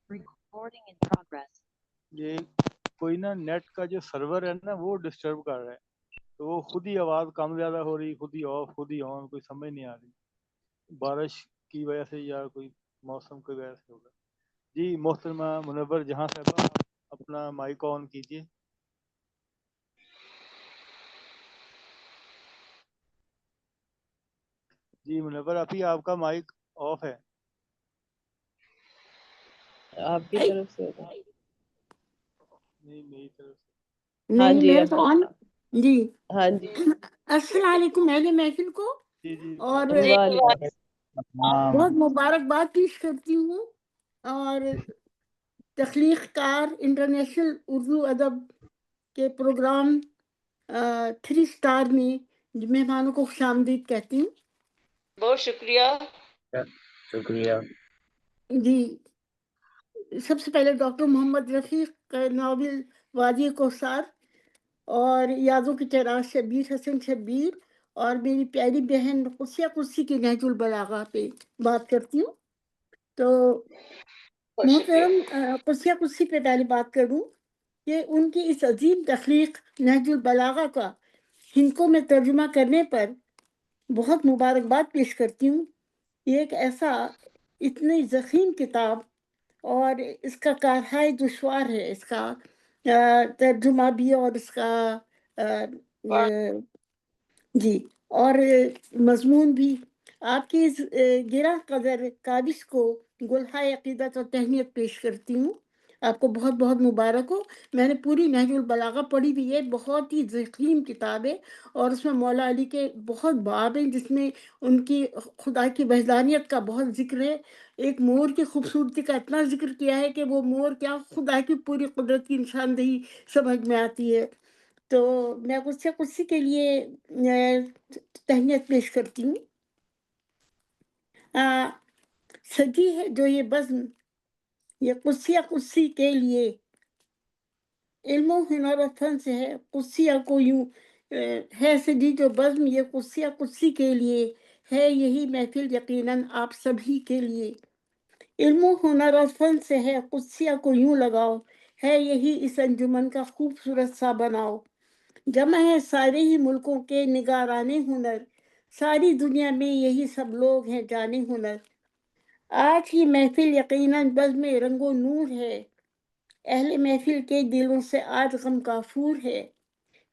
Recording in progress. یہ کوئی نا نیٹ کا جو سرور ہے نا وہ ڈسٹرب کر رہا ہے، تو وہ خود ہی آواز کم زیادہ ہو رہی، خود ہی آف خود ہی آن، کوئی سمجھ نہیں آ رہی، بارش کی وجہ سے یا کوئی موسم کی وجہ سے ہوگا۔ جی محترمہ منور جہاں صاحبہ اپنا مائک آن کیجیے۔ جی منور ابھی آپ کا مائک آف ہے۔ آپ کی طرف سے ہوگا؟ نہیں میری طرف سے نہیں میرا تو آن جی۔ ہاں جی السلام علیکم اہل محفل کو، جی جی اور بہت مبارکباد پیش کرتی ہوں، اور تخلیق کار انٹرنیشنل اردو ادب کے پروگرام 3 اسٹار میں مہمانوں کو خوش آمدید کہتی ہوں۔ بہت شکریہ۔ شکریہ جی سب سے پہلے ڈاکٹر محمد رفیق کا ناول وادی کوثر اور یادوں کے چراغ شبیر حسن شبیر اور میری پیاری بہن قدسیہ قدسی کی نہج البلاغہ پہ بات کرتی ہوں۔ تو محترم قدسیہ قدسی پہ پہلے بات کروں کہ ان کی اس عظیم تخلیق نہج البلاغہ کا ہندکوں میں ترجمہ کرنے پر بہت مبارکباد پیش کرتی ہوں۔ یہ ایک ایسا اتنی ضخیم کتاب اور اس کا کارہائے دشوار ہے، اس کا ترجمہ بھی اور اس کا جی اور مضمون بھی۔ آپ کی اس گرہ قدر کاوش کو گلہائے عقیدت اور تہنیت پیش کرتی ہوں۔ آپ کو بہت بہت مبارک ہو۔ میں نے پوری نہج البلاغہ پڑھی بھی ہے، بہت ہی ضخیم کتاب ہے، اور اس میں مولا علی کے بہت باب ہیں جس میں ان کی خدا کی وحدانیت کا بہت ذکر ہے۔ ایک مور کی خوبصورتی کا اتنا ذکر کیا ہے کہ وہ مور کیا خدا کی پوری قدرت کی نشاندہی سمجھ میں آتی ہے۔ تو میں قدسیہ قدسی کے لیے تہنیت پیش کرتی ہوں۔ سجی ہے جو یہ بزم یہ قدسیہ قدسی کے لیے، علم و ہنر و فن سے ہے قدسیہ کو یوں ہے سجی جو بزم یہ قدسیہ قدسی کے لیے، ہے یہی محفل یقیناً آپ سبھی کے لیے۔ علم و ہنر اور فن سے ہے قدسیہ کو یوں لگاؤ، ہے یہی اس انجمن کا خوبصورت سا بناؤ۔ جمع ہے سارے ہی ملکوں کے نگاران ہنر، ساری دنیا میں یہی سب لوگ ہیں جانے ہنر۔ آج کی محفل یقیناً بزم رنگ و نور ہے، اہل محفل کے دلوں سے آج غم کافور ہے۔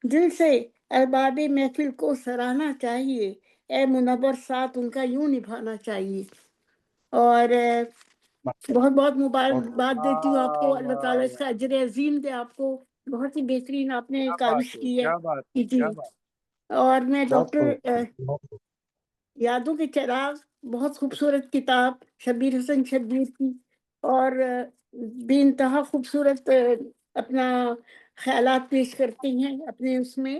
دل سے ارباب محفل کو سراہنا چاہیے، اے منور ساتھ ان کا یوں نبھانا چاہیے۔ اور بہت بہت مبارکباد دیتی ہوں آپ کو، اللہ تعالیٰ اس کا اجر عظیم دے آپ کو، بہت ہی بہترین آپ نے کاوش کی ہے جی۔ اور میں ڈاکٹر یادوں کے چراغ بہت خوبصورت کتاب شبیر حسن شبیر کی، اور بے انتہا خوبصورت اپنا خیالات پیش کرتے ہیں اپنے اس میں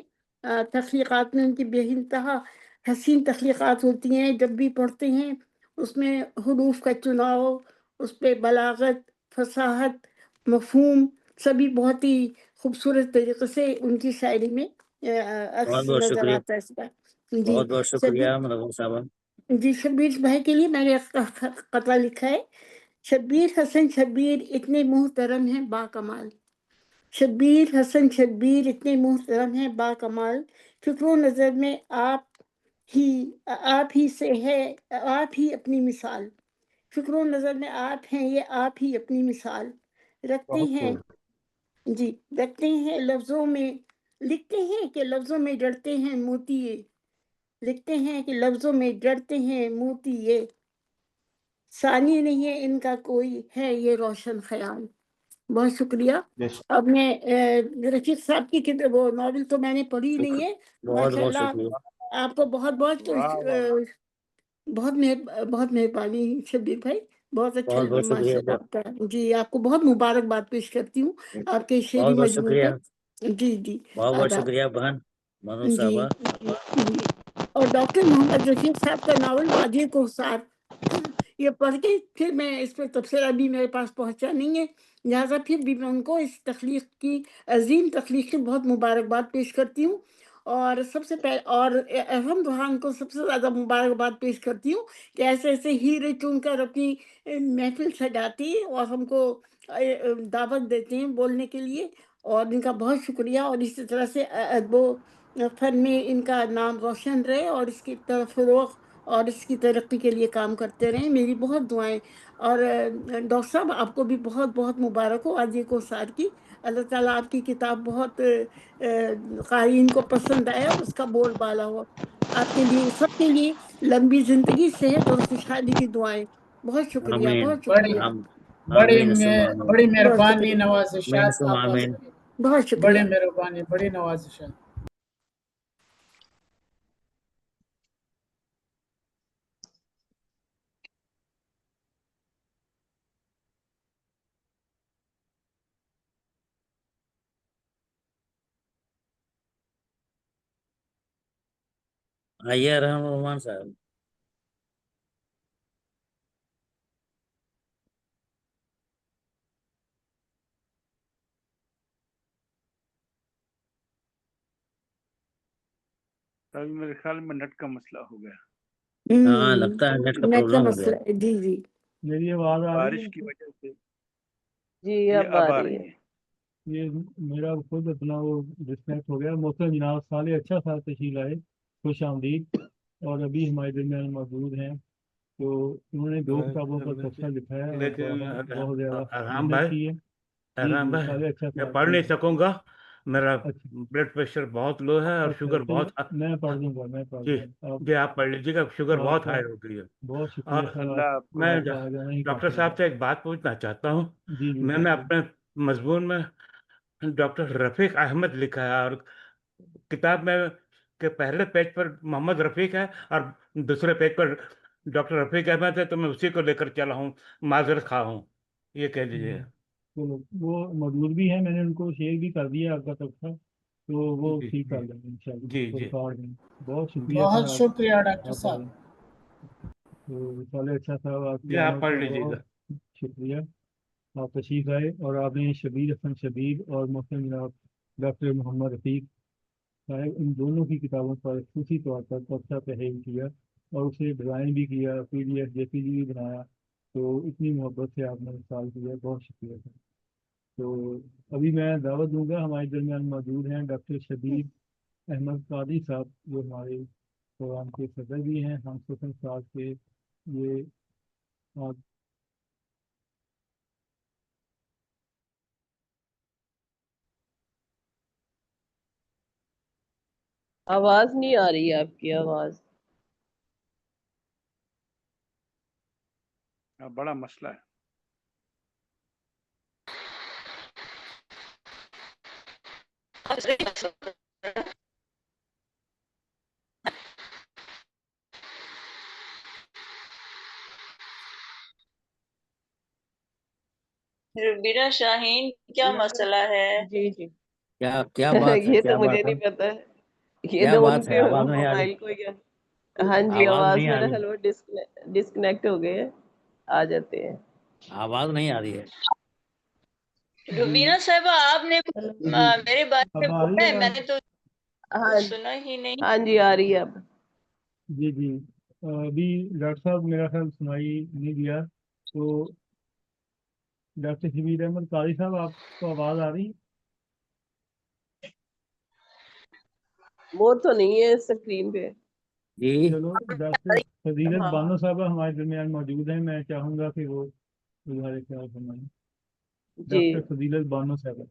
تخلیقات میں، ان کی بے انتہا حسین تخلیقات ہوتی ہیں۔ جب بھی پڑھتے ہیں اس میں حروف کا چناؤ، اس پہ بلاغت، فصاحت، مفہوم سبھی بہت ہی خوبصورت طریقے سے ان کی شاعری میں عکس نظر آتا ہے اس کا۔ جی بہت بہت شکریہ منور صاحبہ۔ جی شبیر بھائی کے لیے میں نے قطعہ لکھا ہے۔ شبیر حسن شبیر اتنے محترم ہیں با کمال، شبیر حسن شبیر اتنے محترم ہیں با کمال، فکر و نظر میں آپ ہی سے ہے آپ ہی اپنی مثال، فکر و نظر میں آپ ہیں یہ آپ ہی اپنی مثال، رکھتے ہیں جی رکھتے ہیں لفظوں میں، لکھتے ہیں کہ لفظوں میں جڑتے ہیں موتی یہ، لکھتے ہیں کہ لفظوں میں جڑتے ہیں موتی یہ، ثانی نہیں ہے ان کا کوئی ہے یہ روشن خیال۔ بہت شکریہ۔ اب میں رفیق صاحب کی وہ ناول تو میں نے پڑھی نہیں ہے، ماشاء اللہ آپ کو بہت بہت بہت مہربانی شبیر بھائی، بہت اچھا ماشاء اللہ آپ کا۔ جی آپ کو بہت مبارکباد پیش کرتی ہوں آپ کے شعری مجموعے پر۔ جی جی بہت شکریہ بہن منور صاحبہ۔ اور ڈاکٹر محمد رفیق صاحب کا ناول وادی کوثر، یہ پڑھ کے پھر میں اس پہ تبصرہ بھی میرے پاس پہنچا نہیں ہے، لہٰذا پھر بھی میں ان کو اس تخلیق کی عظیم تخلیق کی بہت مبارکباد پیش کرتی ہوں۔ اور سب سے پہلے اور احم خان کو سب سے زیادہ مبارکباد پیش کرتی ہوں کہ ایسے ایسے ہیرے چن کر اپنی محفل سجاتی ہیں اور ہم کو دعوت دیتے ہیں بولنے کے لیے، اور ان کا بہت شکریہ، اور اسی طرح سے ادب و فن میں ان کا نام روشن رہے اور اس کی طرف فروغ اور اس کی ترقی کے لیے کام کرتے رہیں، میری بہت دعائیں۔ اور ڈاکٹر صاحب آپ کو بھی بہت بہت مبارک ہو آج ایک سال کی، اللہ تعالیٰ آپ کی کتاب بہت قارئین کو پسند آئے اور اس کا بول بالا ہو، آپ کے لیے سب کے لیے لمبی زندگی، صحت اور خوشحالی کی دعائیں۔ بہت شکریہ، آمین بہت بڑی شکریہ، آمین ثم آمین بڑی بہت مہربانی شکریہ، نوازشات ثم آپ آمین۔ بہت بڑی شکریہ۔ مہربانی، بڑی نوازشات۔ آئیے ارحم الرحمان صاحب۔ ابھی میرے خیال میں نیٹ کا مسئلہ ہو گیا، ہاں لگتا ہے نیٹ کا نیٹ کا پرابلم ہو مسئلہ گیا۔ ہے، جی جی۔ میری آواز آ رہی بارش ہے؟ کی کی وجہ سے جی یہ اب آ رہی ہے۔ یہ میرا خود اپنا وہ ڈسکنیکٹ ہو گیا۔ محترم جناب صالح اچھا سا تشریف لائے، خوش آمدید، اور ابھی ہمارے درمیان موجود ہیں تو انہوں نے 2 کتابوں پر تبصرہ لکھا ہے اور لیکن بہت زیادہ ارحم محنت بھائی، کی ہے۔ جی ارحم جی بھائی صالح اچھا میں صاحب، پڑھ جی نہیں جی، سکوں گا، میرا اچھا بلڈ پریشر بہت لو ہے اور اچھا، شوگر چلو بہت میں پڑھ دوں گا، میں پڑھ جی دوں گا۔ جی آپ پڑھ لیجیے گا، شوگر آپ بہت کا ہائی ہو گئی ہے۔ بہت اور شکریہ صاحب، اللہ آپ کو میں آپ کا آ جانا ہی ڈاکٹر کافی ہے۔ صاحب سے ایک بات پوچھنا چاہتا ہوں۔ جی جی میں نے پوچھیے۔ اپنے مضمون میں ڈاکٹر رفیق احمد لکھا ہے، اور کتاب میں کے پہلے پیج پر محمد رفیق ہے اور دوسرے پیج پر ڈاکٹر رفیق احمد ہے، تو میں اسی کو لے کر چلا ہوں، معذرت خواہ ہوں، یہ کہہ دیجیے۔ چلو وہ موجود بھی ہے، میں نے ان کو شیئر بھی کر دیا آپ کا تبصرہ، تو وہ جی ٹھیک کر جی لیں گے ان شاء اللہ، جی تو جی ریکارڈ میں۔ بہت شکریہ بہت سر، شکریہ ڈاکٹر آپ صاحب۔ آئیں۔ تو صالح اچھا صاحب آپ جی کی آپ آمد پڑھ کا لیجیے گا۔ بہت شکریہ، آپ تشریف آئے، اور آپ نے شبیر حسن شبیر اور محسن جناب ڈاکٹر محمد رفیق صاحب ان دونوں کی کتابوں پر خصوصی طور پر تبصرہ تحریر کیا اور اسے ڈیزائن بھی کیا، PDF JPG بھی بنایا، تو اتنی محبت سے آپ نے ارسال کیا، بہت شکریہ سر۔ تو ابھی میں دعوت دوں گا، ہمارے درمیان موجود ہیں ڈاکٹر شبیر احمد قادری صاحب، جو ہمارے پروگرام کے صدر بھی ہیں، ہم سفن صاحب کے یہ آپ آواز نہیں آ رہی ہے آپ کی آواز۔ بڑا مسئلہ ہے۔ ربینا شاہین کیا مسئلہ ہے؟ جی جی کیا بات ہے، یہ کیا تو مجھے بات ہے، نہیں پتا ہے، یہ کیا تو ان بات ہے، کے آواز نہیں آ رہی، موبائل کو یا ہاں جی آواز آواز نہیں آ میرا رہی، حلوہ ڈسکنیکٹ ہو گئے ہیں، آ جاتے ہیں۔ آواز نہیں آ رہی ہے۔ جی ربینا صاحبہ آپ نے جی، میرے بارے اب میں آ رہی بولا ہے ہے، میں آواز؟ نے تو سنا ہی نہیں۔ ہاں جی آ رہی ہے اب۔ جی جی، ابھی ڈاکٹر صاحب میرا خیال سنائی نہیں دیا، تو ڈاکٹر شبیر احمد قاری صاحب آپ کو آواز آ رہی؟ وہ تو نہیں ہے اسکرین پہ۔ جی چلو ڈاکٹر فضیلت ہاں بانو صاحبہ ہمارے درمیان موجود ہیں، میں چاہوں گا کہ وہ اظہار خیال فرمائیں۔ جی ڈاکٹر فضیلت بانو صاحبہ۔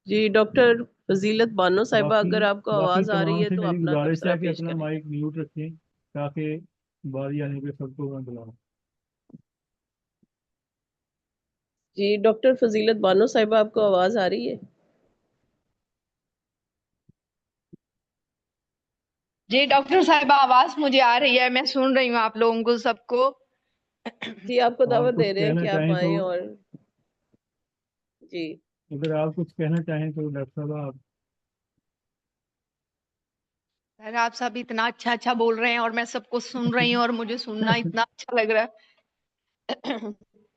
جی ڈاکٹر فضیلت بانو صاحبہ، باقی اگر آپ کو باقی آواز آ رہی تمام ہے سے تو میری اپنا گزارش تبصرہ ہے کہ پیش اپنا کریں۔ مائک میوٹ رکھیں تاکہ باری آنے پہ سب کو میں بلاؤں۔ جی ڈاکٹر فضیلت بانو صاحبہ آپ کو آواز آ رہی ہے؟ جی ڈاکٹر صاحبہ آواز مجھے آ رہی ہے، میں سن رہی ہوں آپ لوگوں کو سب کو۔ جی آپ کو آپ دعوت کچھ دے رہے ہیں کہنا کہ آپ چاہیں تو، آئیں، اور جی اگر آپ کچھ کہنا چاہیں تو ڈاکٹر صاحب آپ۔ سر آپ سب اتنا اچھا اچھا بول رہے ہیں اور میں سب کو سن رہی ہوں اور مجھے سننا اتنا اچھا لگ رہا ہے۔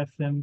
SM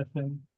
SM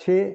6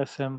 SM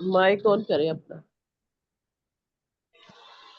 مائک آن کریں اپنا.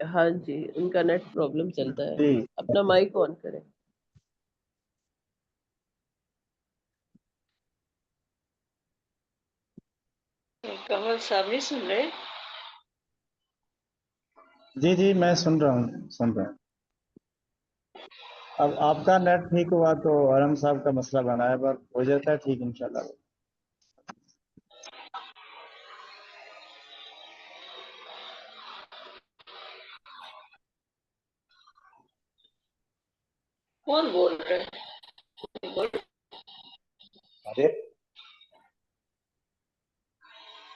ہاں جی ان کا نیٹ پرابلم چلتا ہے. جی اپنا مائک آن کریں. کمل صاحب نہیں سن رہے؟ جی جی میں سن رہا ہوں. اب آپ کا نیٹ ٹھیک ہوا تو ارم صاحب کا مسئلہ بنا ہے، پر ہو جاتا ہے ٹھیک انشاءاللہ. کون بول رہے ہیں؟ ارے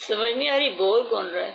سمجھ نہیں آ رہی بول کون رہا ہے؟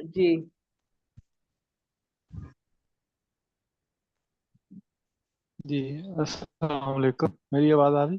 جی جی السلام علیکم. میری آواز آ رہی؟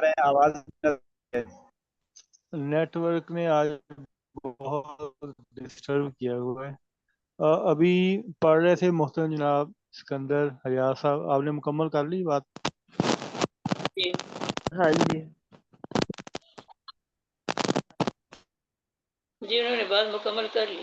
رہے ہیں، آواز بھی نظر آ رہی ہے. نیٹ ورک نے آج بہت ڈسٹرب کیا ہوا ہے. ابھی پڑھ رہے تھے محترم جناب سکندر حیات صاحب، آپ نے مکمل کر لی بات؟ جی ہاں جی جی انہوں نے بات مکمل کر لی.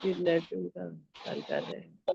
پھر نیٹ ان کا حل کر رہے ہیں.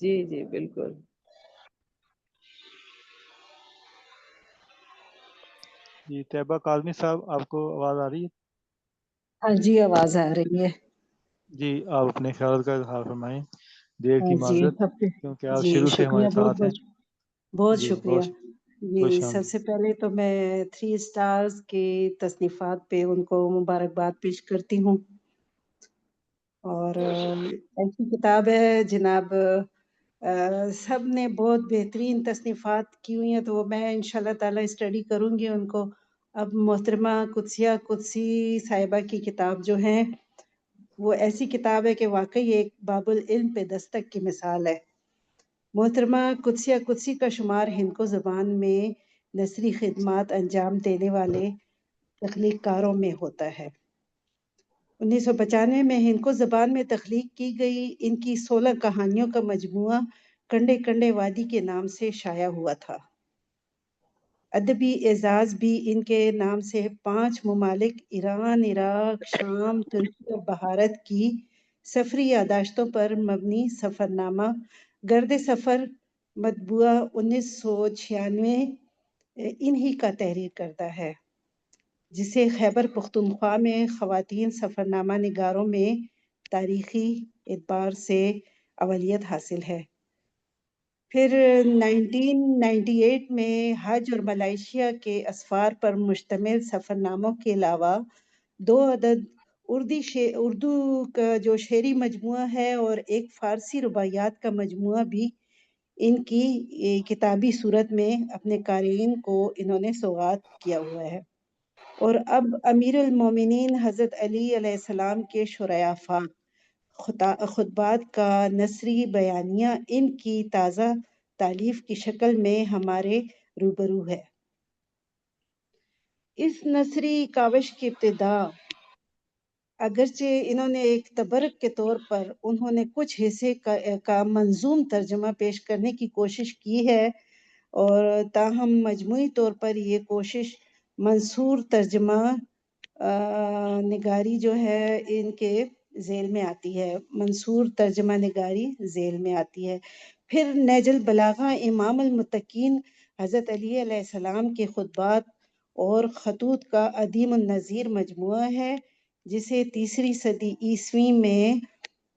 جی جی بالکل. جی طیبہ کاظمی صاحب آپ کو آواز آ رہی ہے؟ ہاں جی آواز آ رہی ہے. جی آپ اپنے خیال کا اظہار فرمائیں. دیر کی ہاں جی معذرت سب سے کیونکہ آپ جی شروع سے ہمارے شکریہ، ساتھ ہیں. بہت جی شکریہ. جی خوش سب آمدید. سے پہلے تو میں 3 اسٹارز کی تصنیفات پہ ان کو مبارکباد پیش کرتی ہوں. اور ایسی کتاب ہے جناب سب نے بہت بہترین تصنیفات کی ہوئی ہیں، تو میں انشاءاللہ تعالی اسٹڈی کروں گی ان کو. اب محترمہ قدسیہ قدسی صاحبہ کی کتاب جو ہیں وہ ایسی کتاب ہے کہ واقعی ایک باب العلم پہ دستک کی مثال ہے. محترمہ قدسیہ قدسی کا شمار ہندکو زبان میں نثری خدمات انجام دینے والے تخلیق کاروں میں ہوتا ہے. 1995 میں ہندکو زبان میں تخلیق کی گئی ان کی 16 کہانیوں کا مجموعہ کنڈے کنڈے وادی کے نام سے شائع ہوا تھا. ادبی اعزاز بھی ان کے نام سے 5 ممالک ایران، عراق، شام، ترکی اور بھارت کی سفری یادداشتوں پر مبنی سفر نامہ گرد سفر مطبوعہ 1996 انہی کا تحریر کرتا ہے، جسے خیبر پختونخوا میں خواتین سفر نامہ نگاروں میں تاریخی اعتبار سے اولیت حاصل ہے. پھر 1998 میں حج اور ملائیشیا کے اسفار پر مشتمل سفر ناموں کے علاوہ 2 عدد اردو کا جو شعری مجموعہ ہے اور ایک فارسی رباعیات کا مجموعہ بھی ان کی کتابی صورت میں اپنے قارئین کو انہوں نے سوغات کیا ہوا ہے. اور اب امیر المومنین حضرت علی علیہ السلام کے شرعافات خطبات کا نثری بیانیہ ان کی تازہ تالیف کی شکل میں ہمارے روبرو ہے. اس نثری کاوش کی ابتدا اگرچہ انہوں نے ایک تبرک کے طور پر انہوں نے کچھ حصے کا منظوم ترجمہ پیش کرنے کی کوشش کی ہے، اور تاہم مجموعی طور پر یہ کوشش منصور ترجمہ نگاری جو ہے ان کے ذیل میں آتی ہے. منصور ترجمہ نگاری ذیل میں آتی ہے. پھر نہج البلاغہ امام المتقین حضرت علی علیہ السلام کے خطبات اور خطوط کا عدیم النظیر مجموعہ ہے، جسے 3 صدی عیسوی میں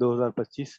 2025।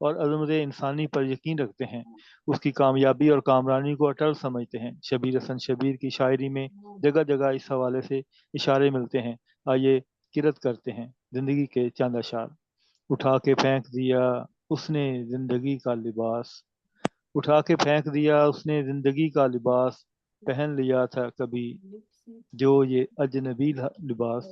اور عظمت انسانی پر یقین رکھتے ہیں، اس کی کامیابی اور کامرانی کو اٹل سمجھتے ہیں۔ شبیر حسن شبیر کی شاعری میں جگہ جگہ اس حوالے سے اشارے ملتے ہیں۔ آئیے قرأت کرتے ہیں زندگی کے چند اشعار۔ اٹھا کے پھینک دیا اس نے زندگی کا لباس، اٹھا کے پھینک دیا اس نے زندگی کا لباس، پہن لیا تھا کبھی جو یہ اجنبی لباس،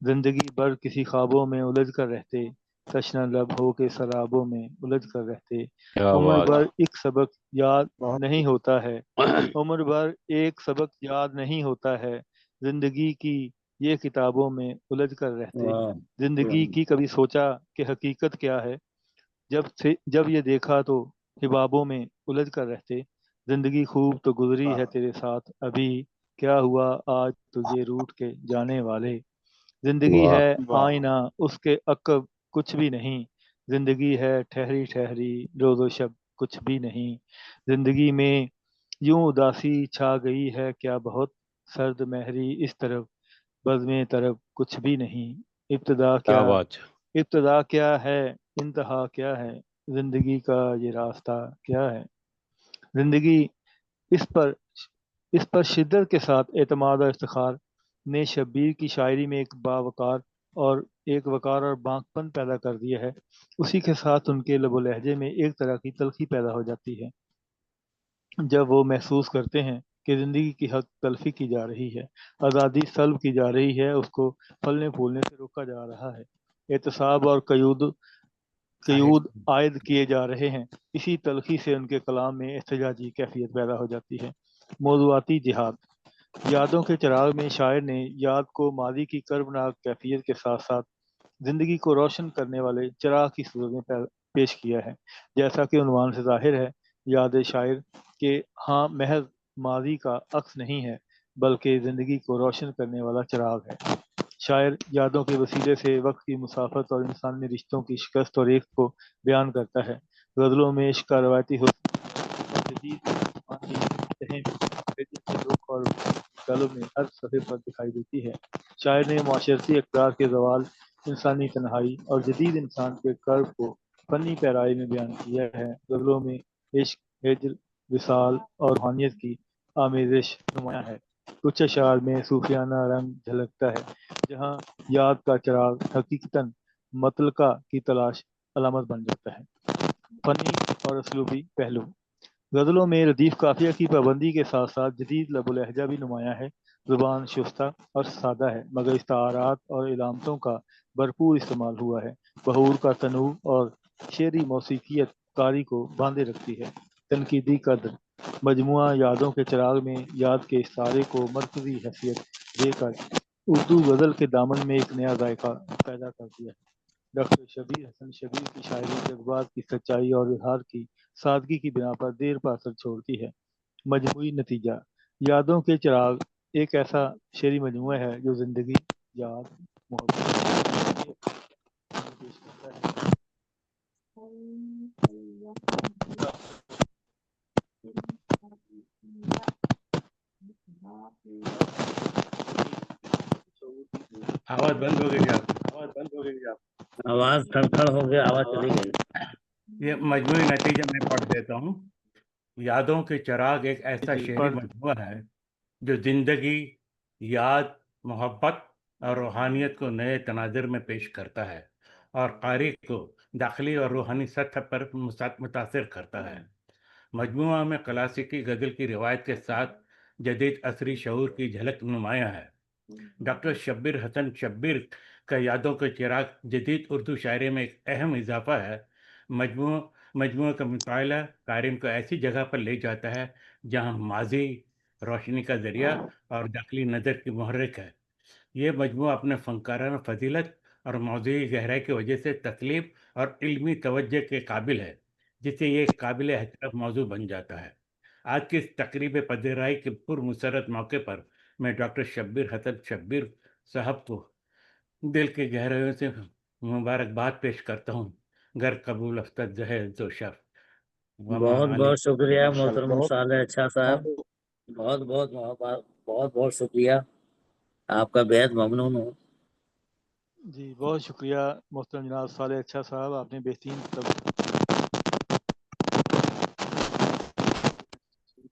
زندگی بھر کسی خوابوں میں الجھ کر رہتے، تشنہ لب ہو کے سرابوں میں الجھ کر رہتے، عمر بھر ایک سبق یاد نہیں ہوتا ہے، عمر بھر ایک سبق یاد نہیں ہوتا ہے، زندگی کی یہ کتابوں میں الجھ کر رہتے، زندگی کی کبھی سوچا کہ حقیقت کیا ہے، جب یہ دیکھا تو حبابوں میں الجھ کر رہتے، زندگی خوب تو گزری ہے تیرے ساتھ ابھی، کیا ہوا آج تجھے روٹ کے جانے والے، زندگی ہے آئینہ اس کے عقب کچھ بھی نہیں، زندگی ہے ٹھہری ٹھہری روز و شب کچھ بھی نہیں، زندگی میں یوں اداسی چھا گئی ہے کیا بہت سرد مہری اس طرف بزم طرف کچھ بھی نہیں، ابتدا کیا ہے انتہا کیا ہے، زندگی کا یہ راستہ کیا ہے، زندگی اس پر شدت کے ساتھ اعتماد اور افتخار نے شبیر کی شاعری میں ایک وقار اور بانک پن پیدا کر دیا ہے، اسی کے ساتھ ان کے لب و لہجے میں ایک طرح کی تلخی پیدا ہو جاتی ہے جب وہ محسوس کرتے ہیں کہ زندگی کی حق تلفی کی جا رہی ہے، آزادی سلب کی جا رہی ہے، اس کو پھلنے پھولنے سے روکا جا رہا ہے، احتساب اور قیود عائد کیے جا رہے ہیں، اسی تلخی سے ان کے کلام میں احتجاجی کیفیت پیدا ہو جاتی ہے۔ موضوعاتی جہاد۔ یادوں کے چراغ میں شاعر نے یاد کو ماضی کی کربناک کیفیت کے ساتھ ساتھ زندگی کو روشن کرنے والے چراغ کی صورت میں پیش کیا ہے، جیسا کہ عنوان سے ظاہر ہے، یاد شاعر کہ ہاں محض ماضی کا عکس نہیں ہے بلکہ زندگی کو روشن کرنے والا چراغ ہے۔ شاعر یادوں کے وسیلے سے وقت کی مسافت اور انسانی رشتوں کی شکست اور ایک کو بیان کرتا ہے۔ غزلوں میں عشق کا روایتی حسن اور جدید دکھ اور گلوں میں ہر صفحے پر دکھائی دیتی ہے۔ شاعر نے معاشرتی اقدار کے زوال، انسانی تنہائی اور جدید انسان کے کرب کو فنی پیرائی میں بیان کیا ہے۔ غزلوں میں عشق، ہجر، وصال اور روحانیت کی آمیزش نمایاں ہے۔ کچھ اشعار میں صوفیانہ رنگ جھلکتا ہے، جہاں یاد کا چراغ حقیقتاً مطلقہ کی تلاش علامت بن جاتا ہے۔ فنی اور اسلوبی پہلو۔ غزلوں میں ردیف قافیہ کی پابندی کے ساتھ ساتھ جدید لب و لہجہ بھی نمایاں ہے۔ زبان شستہ اور سادہ ہے مگر استعارات اور علامتوں کا بھرپور استعمال ہوا ہے۔ بحور کا تنوع اور شعری موسیقیت قاری کو باندھے رکھتی ہے۔ تنقیدی قدر۔ مجموعہ یادوں کے چراغ میں یاد کے استعارے کو مرکزی حیثیت دے کر اردو غزل کے دامن میں ایک نیا ذائقہ پیدا کر دیا ہے۔ ڈاکٹر شبیر حسن شبیر کی شاعری جذبات کی سچائی اور اظہار کی سادگی کی بنا پر دیر پر اثر چھوڑتی ہے۔ مجموعی نتیجہ۔ یادوں کے چراغ ایک ایسا شعری مجموعہ ہے جو زندگی، یاد، محبت پیش کرتا ہے۔ آواز بند ہو گئی آپ، آواز کھڑ ہو گیا، آواز چلی گئی۔ یہ مجموعی نتیجہ میں پڑھ دیتا ہوں۔ یادوں کے چراغ ایک ایسا شعری مجموعہ ہے جو زندگی، یاد، محبت اور روحانیت کو نئے تناظر میں پیش کرتا ہے اور قاری کو داخلی اور روحانی سطح پر متاثر کرتا ہے۔ مجموعہ میں کلاسیکی غزل کی روایت کے ساتھ جدید عصری شعور کی جھلک نمایاں ہے۔ ڈاکٹر شبیر حسن شبیر کا یادوں کے چراغ جدید اردو شاعری میں ایک اہم اضافہ ہے۔ مجموعہ کا مطالعہ قارئین کو ایسی جگہ پر لے جاتا ہے جہاں ماضی روشنی کا ذریعہ اور داخلی نظر کی محرک ہے۔ یہ مجموعہ اپنے فنکارانہ فضیلت اور موضوعی گہرائی کی وجہ سے تسلیم اور علمی توجہ کے قابل ہے، جس سے یہ ایک قابل احترام موضوع بن جاتا ہے۔ آج کی اس تقریب پذیرائی کے پرمسرت موقع پر میں ڈاکٹر شبیر حسن شبیر صاحب کو دل کی گہرائیوں سے مبارکباد پیش کرتا ہوں۔ گر قبول افتد ہے دو شف۔ بہت بہت شکریہ محترم صالح اچھا صاحب، بہت شکریہ، آپ کا بےحد ممنون ہوں۔ جی بہت شکریہ محترم جناب صالح اچھا صاحب، آپ نے بہترین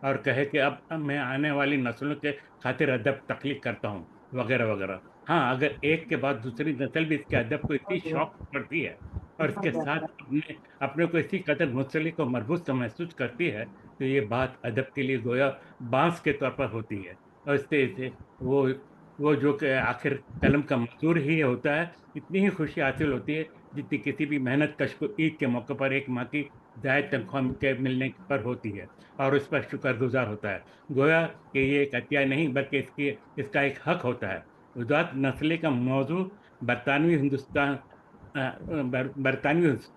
اور کہے کہ اب میں آنے والی نسلوں کے خاطر ادب تخلیق کرتا ہوں وغیرہ وغیرہ. ہاں، اگر ایک کے بعد دوسری نسل بھی اس کے ادب کو اتنی شوق کرتی ہے اور اس کے ساتھ اپنے کو اسی قدر منسلک اور مربوط محسوس کرتی ہے تو یہ بات ادب کے لیے گویا بانس کے طور پر ہوتی ہے. اور اس سے وہ جو کہ آخر قلم کا مزدور ہی ہوتا ہے، اتنی ہی خوشی حاصل ہوتی ہے جتنی کسی بھی محنت کش کو عید کے موقع پر ایک ماہ کی زائد تنخواہ کے ملنے پر ہوتی ہے اور اس پر شکر گزار ہوتا ہے. گویا کہ یہ ایک عطیہ نہیں بلکہ اس کا ایک حق ہوتا ہے. ذات نسلی کا موضوع برطانوی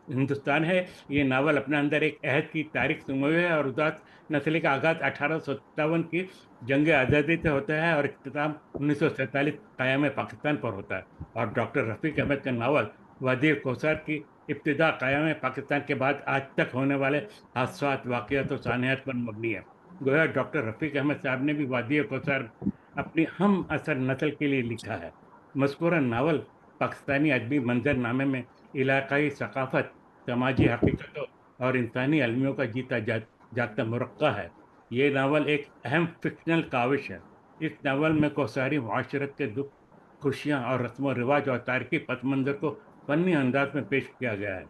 ہندوستان ہے. یہ ناول اپنے اندر ایک عہد کی تاریخ سموئے ہے اور ذات نسلی کا آغاز 1857 کی جنگ آزادی سے ہوتا ہے اور اختتام 1947 قیام پاکستان پر ہوتا ہے. اور ڈاکٹر رفیق احمد کا ناول وادی کوثر کی ابتدا قیام پاکستان کے بعد آج تک ہونے والے حادثات، واقعات اور سانحات پر مبنی ہے. گویا ڈاکٹر رفیق احمد صاحب نے بھی وادی کوثر اپنی ہم اثر نسل کے لیے لکھا ہے. مذکورہ ناول پاکستانی ادبی منظر نامے میں علاقائی ثقافت، سماجی حقیقتوں اور انسانی المیوں کا جیتا جاگتا مرقع ہے. یہ ناول ایک اہم فکشنل کاوش ہے. اس ناول میں کوثری معاشرت کے دکھ، خوشیاں اور رسم و رواج اور تاریخی پس منظر کو فنی انداز میں پیش کیا گیا ہے.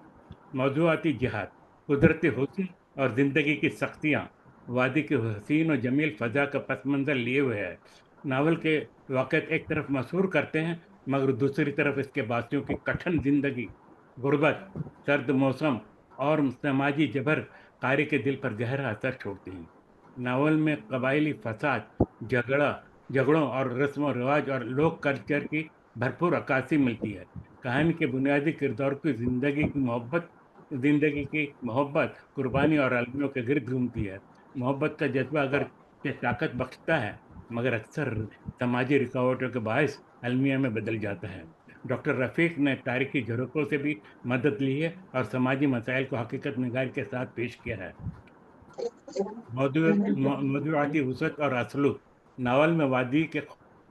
موضوعاتی جہاد، قدرتی حسن اور زندگی کی سختیاں وادی کی حسین و جمیل فضا کا پس منظر لیے ہوئے ہے. ناول کے واقعات ایک طرف مسحور کرتے ہیں مگر دوسری طرف اس کے باسیوں کی کٹھن زندگی، غربت، سرد موسم اور سماجی جبر قاری کے دل پر گہرا اثر چھوڑتے ہیں. ناول میں قبائلی فساد، جھگڑوں اور رسم و رواج اور لوک کلچر کی بھرپور عکاسی ملتی ہے. کہانی کے بنیادی کردار کی زندگی کی محبت، قربانی اور المیوں کے گرد گھومتی ہے. محبت کا جذبہ اگر طاقت بخشتا ہے مگر اکثر سماجی رکاوٹوں کے باعث المیہ میں بدل جاتا ہے. ڈاکٹر رفیق نے تاریخی جھروکوں سے بھی مدد لی ہے اور سماجی مسائل کو حقیقت نگاری کے ساتھ پیش کیا ہے. موضوعاتی وسعت اور اسلوب. ناول میں وادی کے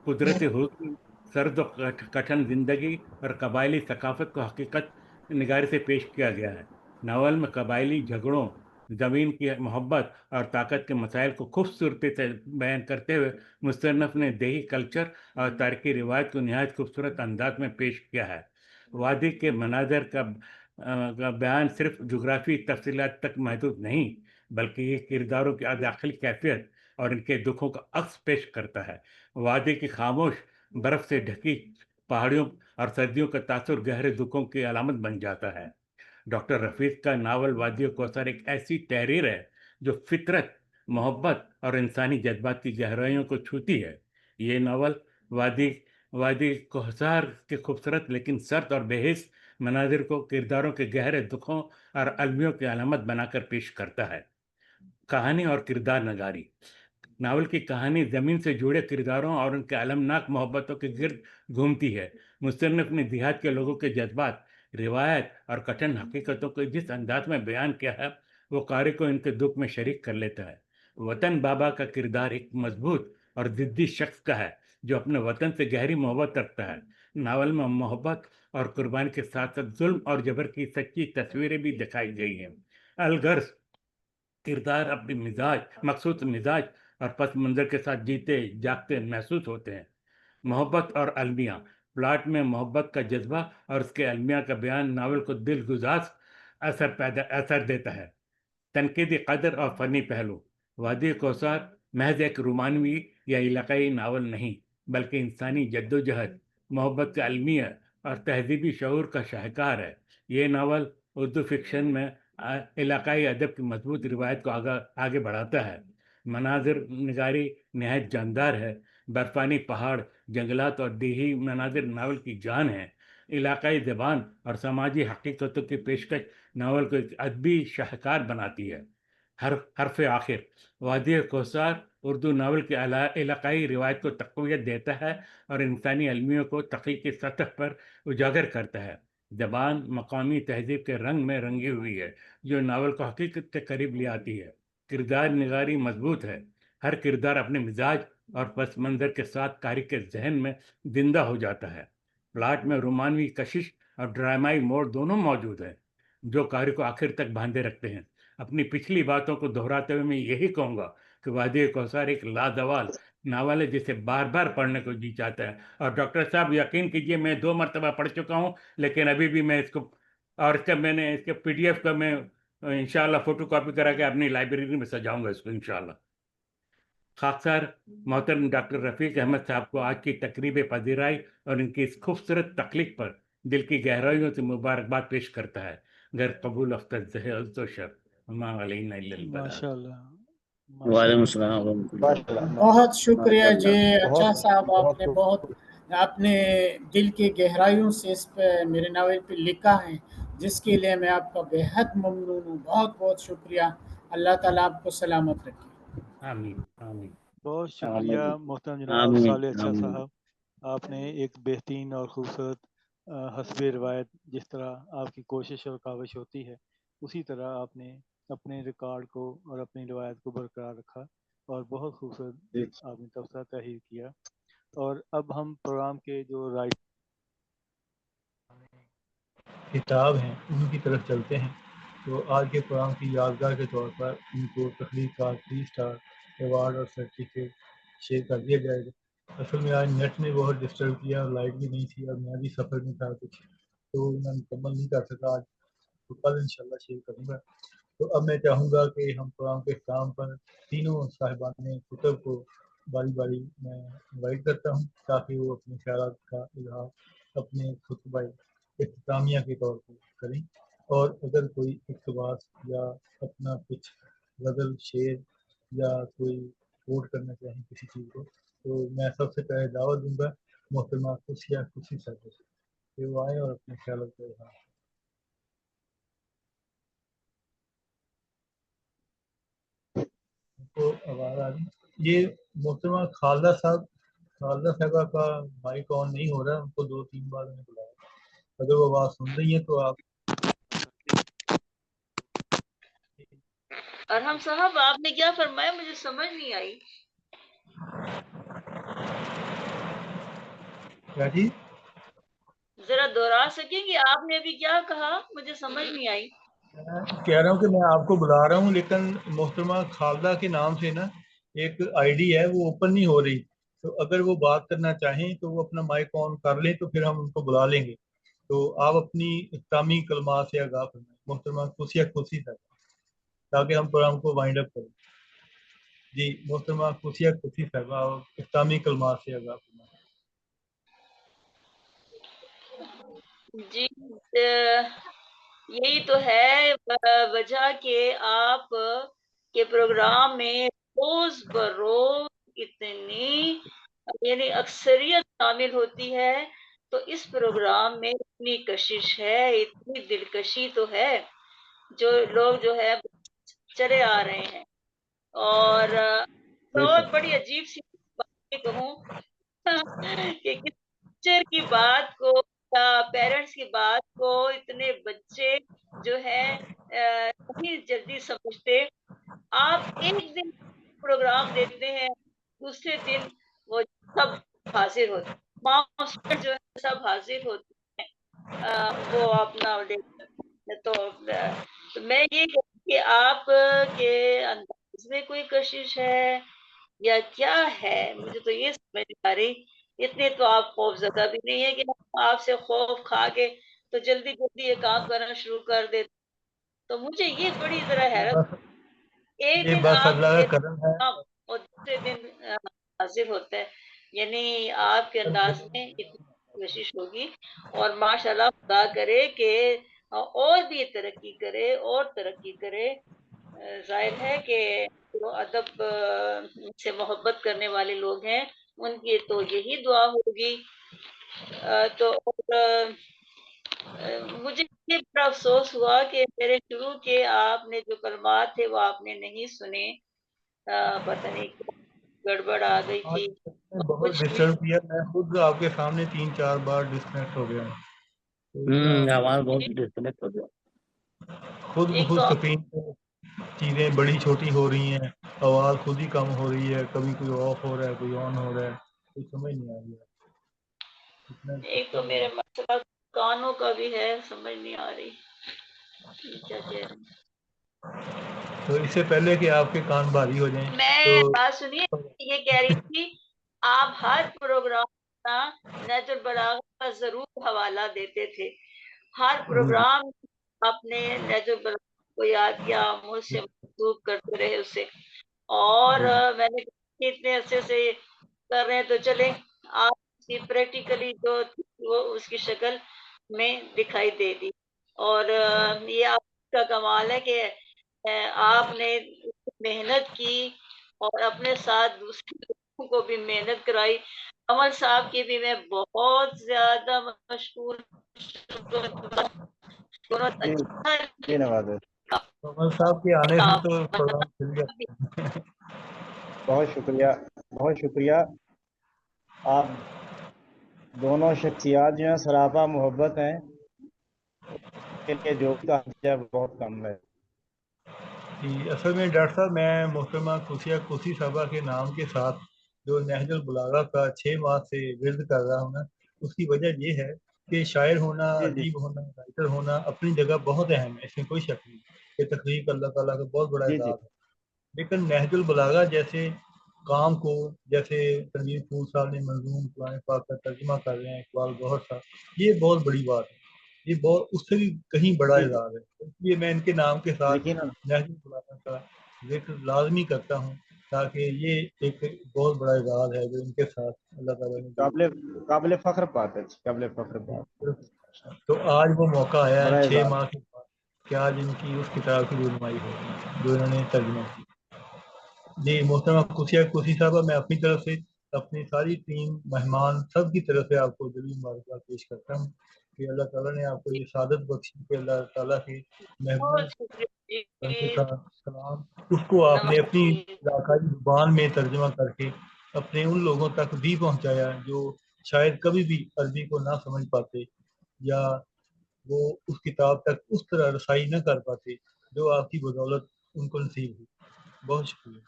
قدرتی حسن، سرد و کٹھن زندگی اور قبائلی ثقافت کو حقیقت نگاری سے پیش کیا گیا ہے. ناول میں قبائلی جھگڑوں، زمین کی محبت اور طاقت کے مسائل کو خوبصورتی سے بیان کرتے ہوئے مصنف نے دیہی کلچر اور تاریخی روایت کو نہایت خوبصورت انداز میں پیش کیا ہے. وادی کے مناظر کا بیان صرف جغرافی تفصیلات تک محدود نہیں بلکہ یہ کرداروں کی داخلی کیفیت اور ان کے دکھوں کا عکس پیش کرتا ہے. وادی کی خاموش، برف سے ڈھکی پہاڑیوں اور سردیوں کا تاثر گہرے دکھوں کی علامت بن جاتا ہے. ڈاکٹر رفیق کا ناول وادی کوثر ایک ایسی تحریر ہے جو فطرت، محبت اور انسانی جذبات کی گہرائیوں کو چھوتی ہے. یہ ناول وادی کوثر کے خوبصورت لیکن سرد اور بے حس مناظر کو کرداروں کے گہرے دکھوں اور المیوں کی علامت بنا کر پیش کرتا ہے. کہانی اور کردار نگاری. ناول کی کہانی زمین سے جڑے کرداروں اور ان کے المناک محبتوں کے گرد گھومتی ہے. مصنف نے دیہات کے لوگوں کے جذبات، روایت اور کٹھن حقیقتوں کو جس انداز میں بیان کیا ہے وہ قاری کو ان کے دکھ میں شریک کر لیتا ہے. وطن بابا کا کردار ایک مضبوط اور ضدی شخص کا ہے جو اپنے وطن سے گہری محبت رکھتا ہے. ناول میں محبت اور قربانی کے ساتھ ساتھ ظلم اور جبر کی سچی تصویریں بھی دکھائی گئی ہیں. الغرض کردار اپنی مخصوص مزاج اور پس منظر کے ساتھ جیتے جاگتے محسوس ہوتے ہیں. محبت اور المیہ. پلاٹ میں محبت کا جذبہ اور اس کے المیہ کا بیان ناول کو دل گزاز اثر دیتا ہے. تنقیدی قدر اور فنی پہلو. وادی کوثر محض ایک رومانوی یا علاقائی ناول نہیں بلکہ انسانی جدوجہد، محبت کا المیہ اور تہذیبی شعور کا شاہکار ہے. یہ ناول اردو فکشن میں علاقائی ادب کی مضبوط روایت کو آگے بڑھاتا ہے. مناظر نگاری نہایت جاندار ہے. برفانی پہاڑ، جنگلات اور دیہی مناظر ناول کی جان ہیں. علاقائی زبان اور سماجی حقیقتوں کی پیشکش ناول کو ایک ادبی شاہکار بناتی ہے. حرف آخر. وادی کوثر اردو ناول کی علاقائی روایت کو تقویت دیتا ہے اور انسانی المیوں کو تخلیقی سطح پر اجاگر کرتا ہے. زبان مقامی تہذیب کے رنگ میں رنگی ہوئی ہے جو ناول کو حقیقت کے قریب لے آتی ہے. کردار نگاری مضبوط ہے. ہر کردار اپنے مزاج اور پس منظر کے ساتھ قاری کے ذہن میں زندہ ہو جاتا ہے. پلاٹ میں رومانوی کشش اور ڈرامائی موڑ دونوں موجود ہیں جو قاری کو آخر تک باندھے رکھتے ہیں. اپنی پچھلی باتوں کو دہراتے ہوئے میں یہی کہوں گا کہ وادی کوثر ایک لازوال ناول ہے جسے بار بار پڑھنے کو جی چاہتا ہے. اور ڈاکٹر صاحب یقین کیجئے میں 2 مرتبہ پڑھ چکا ہوں، لیکن ابھی بھی میں اس کو، اور اس کا میں نے اس کے PDF کا میں انشاءاللہ فوٹو کاپی کرا کے اپنی لائبریری میں سجاؤں گا اس کو انشاءاللہ. خاکسار محترم ڈاکٹر رفیق احمد صاحب کو آج کی تقریب پذیرائی اور ان کی اس خوبصورت تخلیق پر دل کی گہرائیوں سے مبارکباد پیش کرتا ہے. غیر قبول افتد زہ عز و شر وما علینا الا البلاغ. ماشاء اللہ. وعلیکم السلام ورحمۃ اللہ. بہت شکریہ جی. بہت اچھا صاحب آپ بہت نے بہت اپنے دل کی گہرائیوں سے اس پہ میرے ناول پہ لکھا ہے، جس کے لیے میں آپ کا بے حد ممنون ہوں. بہت بہت شکریہ. اللہ تعالیٰ آپ کو سلامت رکھے. آمین آمین. بہت شکریہ محترم جناب آمین صالح اچھا آمین. صاحب. آپ نے ایک بہترین اور خوبصورت حسب روایت، جس طرح آپ کی کوشش اور کاوش ہوتی ہے، اسی طرح آپ نے اپنے ریکارڈ کو اور اپنی روایت کو برقرار رکھا اور بہت خوبصورت آپ نے تبصرہ تحریر کیا. اور اب ہم پروگرام کے جو رائٹ کتاب ہیں ان کی طرف چلتے ہیں. تو آج کے پروگرام کی یادگار کے طور پر ان کو تخلیق کا 3 اسٹار ایوارڈ اور سرٹیفکیٹ شیئر کر دیا جائے گا. اصل میں آج نیٹ نے بہت ڈسٹرب کیا اور لائٹ بھی نہیں تھی اور میں بھی سفر میں تھا کچھ، تو میں مکمل نہیں کر سکا آج، تو کل انشاءاللہ شیئر کروں گا. تو اب میں چاہوں گا کہ ہم پروگرام کے اختتام پر تینوں صاحبان کتب کو باری باری میں انوائٹ کرتا ہوں تاکہ وہ اپنے خیالات کا اظہار اپنے خطبہ اختتامیہ کے طور پر کریں، اور اگر کوئی اقتباس یا اپنا کچھ غزل شعر یا کوئی کوٹ کرنا چاہیں کسی چیز کو، تو میں سب سے پہلے دعوت دوں گا محترمہ خوشیہ خوشی صاحب سے کہ وہ آئیں اور اپنے خیالات کا اظہار. کو آواز آ رہی؟ یہ محترمہ خالدہ صاحبہ کا مائک آن نہیں ہو رہا، ان کو 2-3 بار میں بلایا. اگر وہ آواز سن رہی ہیں تو آپ. ارحم صاحب آپ نے کیا فرمایا؟ مجھے سمجھ نہیں آئی. کیا جی؟ ذرا دوہرا سکیں گے؟ آپ نے ابھی کیا کہا؟ مجھے سمجھ نہیں آئی. کہہ رہا ہوں کہ میں آپ کو بلا رہا ہوں، لیکن محترمہ خالدہ کے نام سے نا ایک ID ہے وہ اوپن نہیں ہو رہی. تو اگر وہ بات کرنا چاہیں تو وہ اپنا مائک آن کر لیں تو پھر ہم ان کو بلا لیں گے. تو آپ اپنی اختتامی کلمات سے آگاہ فرمائیں محترمہ خوشیہ خوشی صاحب، تاکہ ہم پروگرام کو وائنڈ اپ کریں. جی محترمہ خوشیہ خوشی صاحب، آپ اختتامی کلمات سے آگاہ فرمائیں. جی یہی تو ہے وجہ کہ آپ کے پروگرام میں روز بروز اتنی یعنی اکثریت شامل ہوتی ہے، تو اس پروگرام میں اتنی کشش ہے، اتنی دلکشی تو ہے، جو لوگ جو ہے چلے آ رہے ہیں. اور بڑی عجیب سی بات کہوں کہ کس ٹیچر کی بات کو یا پیرنٹس کی بات کو اتنے بچے جو ہے نہیں جلدی سمجھتے. آپ ایک دن پروگرام دیتے ہیں، دوسرے دن وہ سب حاضر ہوتے ہیں، ماں جو ہے سب حاضر ہوتے ہیں، وہ اپنا تو میں یہ کہوں کہ آپ کے انداز میں کوئی کشش ہے یا کیا ہے، مجھے تو یہ سمجھ نہیں آ رہی. اتنے تو آپ خوف زدہ بھی نہیں ہے کہ آپ سے خوف کھا کے تو جلدی جلدی یہ کام کرنا شروع کر دیتے. تو مجھے یہ بڑی ذرا حیرت، ایک یہ دن بس آپ اللہ کا کرم ہے. اور دوسرے دن حاضر ہوتا ہے، یعنی آپ کے انداز میں اتنی کوشش ہوگی. اور ماشاءاللہ خدا کرے کہ اور بھی ترقی کرے اور ترقی کرے. ظاہر ہے کہ جو ادب سے محبت کرنے والے لوگ ہیں ان کی تو یہی دعا ہوگی. تو مجھے یہ بڑا افسوس ہوا کہ میرے شروع کے آپ نے جو کلمات تھے وہ آپ نے نہیں سنے. پتہ نہیں گڑبڑ آ گئی تھی. بہت ڈسٹرب کیا، میں خود آپ کے سامنے 3-4 بار ڈسکنیکٹ ہو گیا. آواز بہت ڈسکنیکٹ ہو گیا. خود بخود اسکرین پہ چیزیں بڑی چھوٹی ہو رہی ہیں، آواز خود ہی کم ہو رہی ہے، کبھی کوئی آف ہو رہا ہے کوئی آن ہو رہا ہے، کوئی سمجھ نہیں آ رہی ہے. ایک تو میرے مسئلہ کانوں کا بھی ہے، سمجھ نہیں آ رہی کیا کہہ رہے ہیں. تو اس سے پہلے کہ آپ کے کان بھاری ہو جائیں میں تو بات سنیے، یہ کہہ رہی تھی آپ ہر پروگرام کا نہج البلاغہ کا ضرور حوالہ دیتے تھے، ہر پروگرام آپ نے نہج البلاغہ کو یاد کیا، مجھ سے منسوخ کرتے رہے اسے، اور میں نے اتنے عرصے سے کر رہے ہیں تو چلیں آپ کی پریکٹیکلی جو وہ اس کی شکل میں دکھائی دے دی، اور یہ آپ کا کمال ہے کہ آپ نے محنت کی اور اپنے ساتھ دوسرے لوگوں کو بھی محنت کرائی۔ کمل صاحب کی بھی میں بہت زیادہ مشکور کمل صاحب کے آنے سے تو پروگرام کھل گیا۔ بہت شکریہ، بہت شکریہ۔ آپ دونوں شخصیات جو ہیں سراپا محبت ہیں، کے لیے جو بھی بہت کم ہے۔ جی اصل میں ڈاکٹر صاحب میں محترمہ کوسیہ کوسی صاحبہ کے نام کے ساتھ جو نہج البلاغہ کا 6 ماہ سے ورد کر رہا ہوں نا، اس کی وجہ یہ ہے کہ شاعر ہونا، ادیب ہونا، رائٹر ہونا اپنی جگہ بہت اہم ہے، اس میں کوئی شک نہیں، یہ تخلیق اللہ تعالیٰ کا بہت بڑا اعزاز ہے، لیکن نہج البلاغہ جیسے کام کو، جیسے تنویر پھول صاحب نے منظوم قرآن پاک کا ترجمہ کر رہے ہیں، اقبال گوہر صاحب، یہ بہت بڑی بات ہے، یہ بہت اس سے بھی کہیں بڑا اعزاز ہے، اس لیے میں ان کے نام کے ساتھ نہج البلاغہ کا ذکر لازمی کرتا ہوں، تاکہ یہ ایک بہت بڑا اعزاز ہے جو ان کے ساتھ اللہ تعالیٰ نے قابل فخر بات ہے، قابل فخر بات۔ تو آج وہ موقع آیا بڑا ہے 6 اعزاز۔ ماہ کے بعد کہ آج ان کی اس کتاب کی رونمائی ہوگی جو انہوں نے ترجمہ کی۔ جی محترمہ کوسیہ کوسی صاحبہ، میں اپنی طرف سے، اپنی ساری ٹیم، مہمان سب کی طرف سے آپ کو دلی مبارکباد پیش کرتا ہوں کہ اللہ تعالیٰ نے آپ کو یہ سعادت بخشی کہ اللہ تعالیٰ کے محبوب کا کلام اس کو آپ نے اپنی علاقائی زبان میں ترجمہ کر کے اپنے ان لوگوں تک بھی پہنچایا جو شاید کبھی بھی عربی کو نہ سمجھ پاتے یا وہ اس کتاب تک اس طرح رسائی نہ کر پاتے جو آپ کی بدولت ان کو نصیب ہوئی۔ بہت شکریہ۔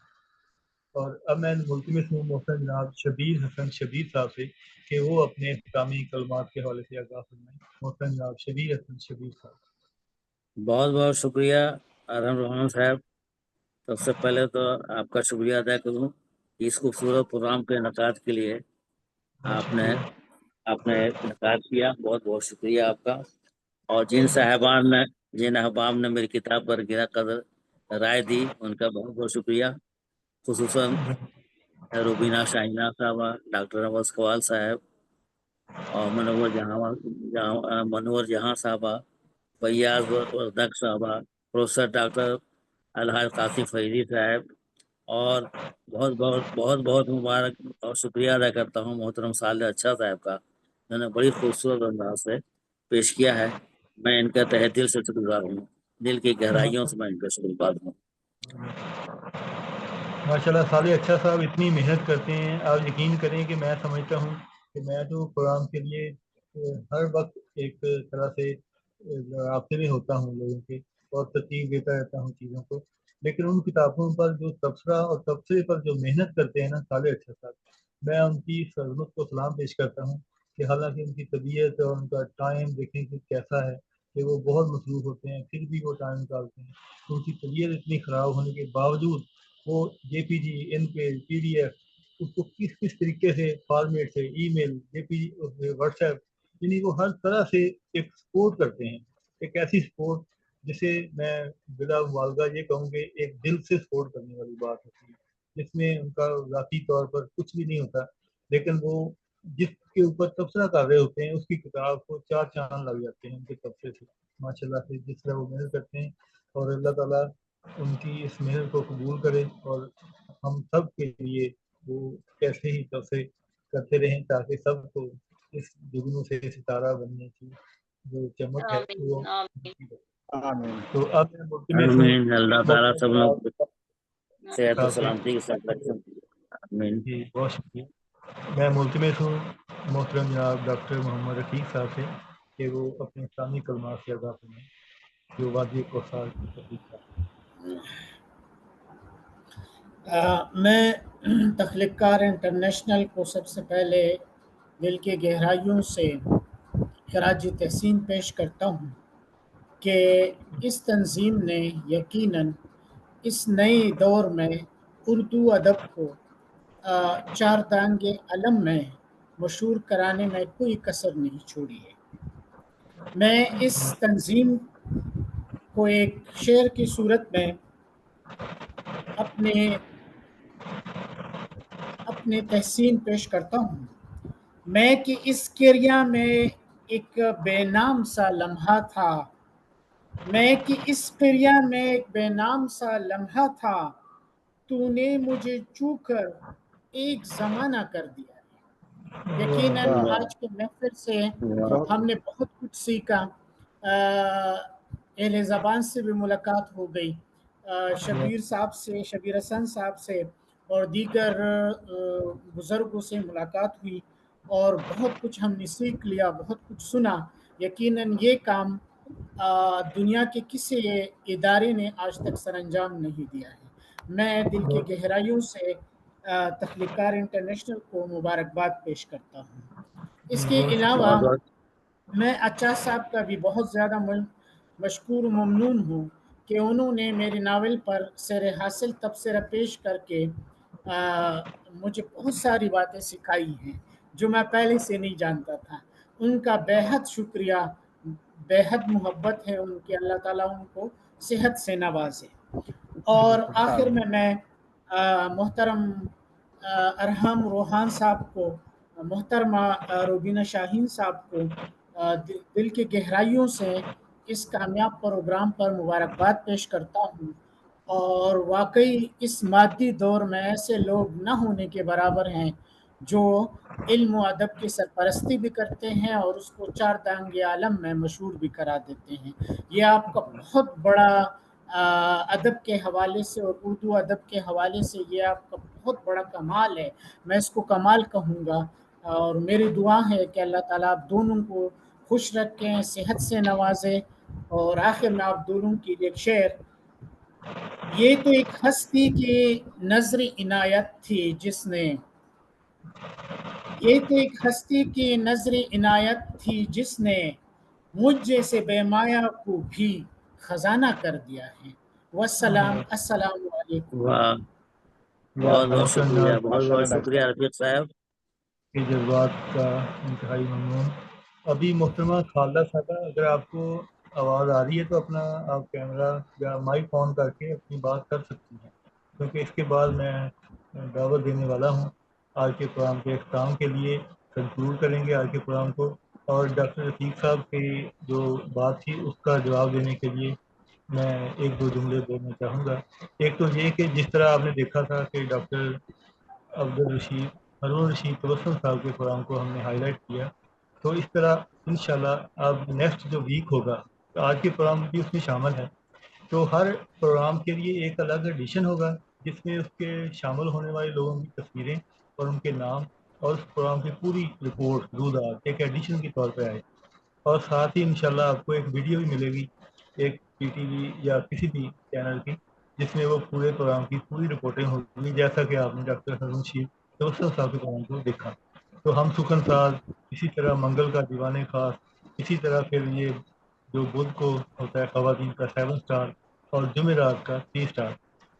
اور اب میں ملتمس ہوں محترم جناب شبیر حسن شبیر صاحب سے کہ وہ اپنے اختتامی کلمات کے حوالے سے آگاہ فرمائیں۔ محترم جناب شبیر حسن شبیر صاحب۔ بہت بہت شکریہ ارحم رحمان صاحب۔ سب سے پہلے تو آپ کا شکریہ ادا کروں اس خوبصورت پروگرام کے انعقاد کے لیے آپ نے انعقاد کیا، بہت بہت شکریہ آپ کا۔ اور جن احباب نے میری کتاب پر گرا قدر رائے دی ان کا بہت بہت شکریہ، خصوصاً روبینہ شاہینہ صاحبہ، ڈاکٹر نواز قوال صاحب اور منور جہاں صاحبہ، فیاض وردک صاحبہ، پروفیسر ڈاکٹر الحاج قاسم فیضی صاحب، اور بہت بہت بہت بہت مبارک اور شکریہ ادا کرتا ہوں محترم صالح اچھا صاحب کا، انہوں نے بڑی خوبصورت انداز سے پیش کیا ہے، میں ان کا تہہ دل سے شکرگزار ہوں، دل کی گہرائیوں سے میں ان کا شکرگزار ہوں۔ ماشاءاللہ صالح اچھا صاحب اتنی محنت کرتے ہیں، آپ یقین کریں کہ میں سمجھتا ہوں کہ میں تو پروگرام کے لیے ہر وقت ایک طرح سے رابطے میں ہوتا ہوں لوگوں کے اور ترتیب دیتا رہتا ہوں چیزوں کو، لیکن ان کتابوں پر جو تبصرہ اور تبصرے پر جو محنت کرتے ہیں نا صالح اچھا صاحب، میں ان کی اس عظمت کو سلام پیش کرتا ہوں کہ حالانکہ ان کی طبیعت اور ان کا ٹائم دیکھیں کہ کیسا ہے کہ وہ بہت مصروف ہوتے ہیں، پھر بھی وہ ٹائم نکالتے ہیں، ان کی طبیعت اتنی خراب ہونے کے باوجود وہ جے پی جی، ان پیج، پی ڈی ایف، اس کو کس کس طریقے سے فارمیٹ سے، ای میل، جے پی جی، واٹس ایپ، یعنی وہ ہر طرح سے ایک سپورٹ کرتے ہیں، ایک ایسی سپورٹ جسے میں بلا مبالغہ یہ کہوں کہ ایک دل سے سپورٹ کرنے والی بات ہوتی ہے، جس میں ان کا ذاتی طور پر کچھ بھی نہیں ہوتا، لیکن وہ جس کے اوپر تبصرہ کر رہے ہوتے ہیں اس کی کتاب کو 4 چاند لگ جاتے ہیں ان کے تبصرے سے، ماشاء اللہ سے جس طرح وہ محنت کرتے ہیں، اور اللہ تعالیٰ ان کی اس محنت کو قبول کرے اور ہم سب کے لیے وہ ایسے ہی تبصرے کرتے رہیں تاکہ سب کو اس جگنوں سے ستارہ بننے کی جو چمک ہے وہ تو اب آمین، اللہ تعالیٰ سب لوگ صحت و سلامتی کے ساتھ رکھیں، آمین۔ جی بہت شکریہ۔ میں ملتمس ہوں محترم جناب ڈاکٹر محمد رفیق صاحب سے کہ وہ اپنے اسلامی کلمات سے آگاہ کریں جو وادی کوثر کی تحقیق ہے۔ میں تخلیق کار انٹرنیشنل کو سب سے پہلے دل کی گہرائیوں سے خراج تحسین پیش کرتا ہوں کہ اس تنظیم نے یقیناً اس نئے دور میں اردو ادب کو چار دانگ علم میں مشہور کرانے میں کوئی کسر نہیں چھوڑی ہے۔ میں اس تنظیم کو ایک شعر کی صورت میں اپنے تحسین پیش کرتا ہوں۔ میں کہ اس کریا میں ایک بے نام سا لمحہ تھا، میں کہ اس کریا میں ایک بے نام سا لمحہ تھا، تو نے مجھے چھو کر ایک زمانہ کر دیا۔ یقیناً آج کے محفل سے ہم نے بہت کچھ سیکھا، اہل زبان سے بھی ملاقات ہو گئی، شبیر صاحب سے، شبیر حسن صاحب سے اور دیگر بزرگوں سے ملاقات ہوئی اور بہت کچھ ہم نے سیکھ لیا، بہت کچھ سنا۔ یقیناً یہ کام دنیا کے کسی ادارے نے آج تک سر انجام نہیں دیا ہے۔ میں دل کی گہرائیوں سے تخلیقار انٹرنیشنل کو مبارکباد پیش کرتا ہوں۔ اس کے علاوہ میں اچا صاحب کا بھی بہت زیادہ مشکور و ممنون ہوں کہ انہوں نے میرے ناول پر سیر حاصل تبصرہ پیش کر کے مجھے بہت ساری باتیں سکھائی ہیں جو میں پہلے سے نہیں جانتا تھا۔ ان کا بے حد شکریہ، بے حد محبت ہے ان کی، اللہ تعالیٰ ان کو صحت سے نوازے۔ اور آخر میں محترم ارحم روحان صاحب کو، محترمہ روبینہ شاہین صاحب کو دل کی گہرائیوں سے اس کامیاب پروگرام پر مبارکباد پیش کرتا ہوں۔ اور واقعی اس مادی دور میں ایسے لوگ نہ ہونے کے برابر ہیں جو علم و ادب کی سرپرستی بھی کرتے ہیں اور اس کو چار دانگ عالم میں مشہور بھی کرا دیتے ہیں۔ یہ آپ کا بہت بڑا ادب کے حوالے سے اور اردو ادب کے حوالے سے یہ آپ کا بہت بڑا کمال ہے، میں اس کو کمال کہوں گا۔ اور میری دعا ہے کہ اللہ تعالیٰ آپ دونوں کو خوش رکھیں، صحت سے نوازے۔ اور آخر میں آپ دونوں کی ایک شعر، یہ تو ایک ہستی کی نظر عنایت تھی جس نے، یہ تو ایک ہستی کی نظر عنایت تھی جس نے مجھ جیسے بے مایا کو بھی خزانہ کر دیا ہے۔ والسلام، السلام علیکم۔ بہت بہت شکریہ، بہت بہت شکریہ رفیق صاحب کے جذبات کا انتہائی ممنون۔ ابھی محترمہ خالدہ صاحبہ، اگر آپ کو آواز آ رہی ہے تو اپنا آپ کیمرہ یا مائک آن کر کے اپنی بات کر سکتی ہیں، کیونکہ اس کے بعد میں دعوت دینے والا ہوں آج کے پروگرام کے اختتام کے لیے۔ کنکلوڈ کریں گے آج کے پروگرام کو، اور ڈاکٹر رفیق صاحب کی جو بات تھی اس کا جواب دینے کے لیے میں ایک دو جملے بولنا چاہوں گا۔ ایک تو یہ کہ جس طرح آپ نے دیکھا تھا کہ ڈاکٹر ہارون رشید توسل صاحب کے پروگرام کو ہم نے ہائی لائٹ کیا، تو اس طرح انشاءاللہ اب نیکسٹ جو ویک ہوگا، آج کے پروگرام بھی اس میں شامل ہے، تو ہر پروگرام کے لیے ایک الگ ایڈیشن ہوگا جس میں اس کے شامل ہونے والے لوگوں کی تصویریں اور ان کے نام اور اس پروگرام کی پوری رپورٹ دودھ ایک ایڈیشن کے طور پہ آئے، اور ساتھ ہی انشاءاللہ آپ کو ایک ویڈیو بھی ملے گی ایک پی ٹی وی یا کسی بھی چینل کی، جس میں وہ پورے پروگرام کی پوری رپورٹیں ہوگی، جیسا کہ آپ نے ڈاکٹر ہارون رشید توسل صاحب کے پروگرام کو دیکھا۔ تو ہم سکن ساز، اسی طرح منگل کا دیوانے خاص، اسی طرح پھر یہ جو بدھ کو ہوتا ہے خواتین کا 7 سٹار اور جمعرات کا 3 سٹار،